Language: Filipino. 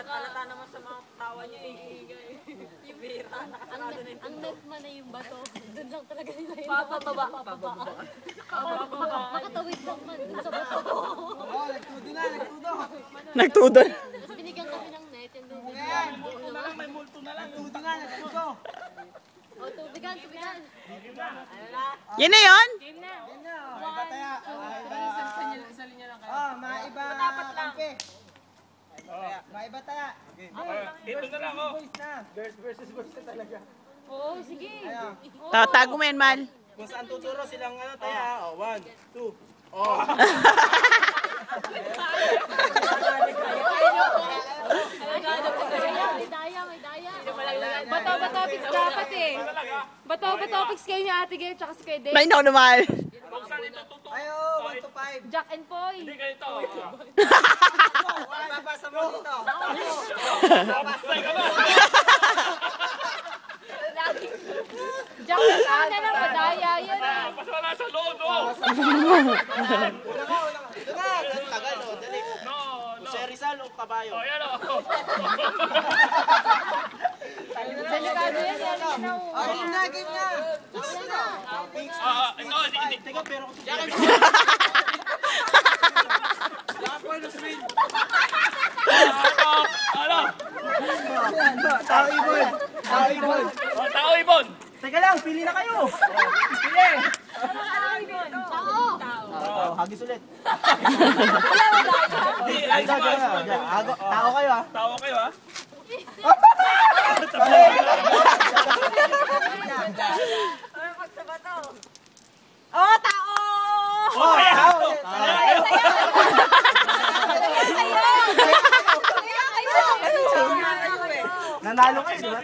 Halata naman sa mga tawa niya yung bira, nakasarado na yung Ang net man na yung bato. Doon lang talaga nila yun. Papababa. Makatawid lang man dun sa bato. Oo, nagtudo na, nagtudo. Nagtudo. Tapos binigyan kami ng net. And then, May multo na lang. Nagtudo na, nagtudo. oh, tubigan. Yan na yun? Yan na, iba taya. Maiba kampe. Maiba taya. Ito na lang, oh. Boys na. Girls versus boys na talaga. Oo, sige. Tago mo yan, Mal. Kung saan tuturo silang ano taya. 1, 2. Oh. May daya. Bato-batopics dapat eh. Bato-batopics kayo ni Ate Gayle tsaka si Kuya Dave. May na Mal. Kung saan ito tutupo? Ayo, 1 to 5. Jack and Poy. Hindi ganito. Babasa mo dito. Babasay ka ba? Jack and Poy na lang, madaya yun eh. Basta wala sa loob, oh. Tagal, oh. Dali. No. Si Rizal o kabayo? Oh, yan, oh. Delikado yan, yan na. Game na, game na. Ito, hindi. Teka, pero kung Ano? Tao ibon. Tao ibon. Oh, tao ibon. Teka lang, pili na kayo. Pili. Tao. Hagis ulit. Hindi, ayos mo, ayos mo. Tao kayo ah. Tao kayo, ha? Oh, tao! Oh, ayan. Nanalo kayo, di ba?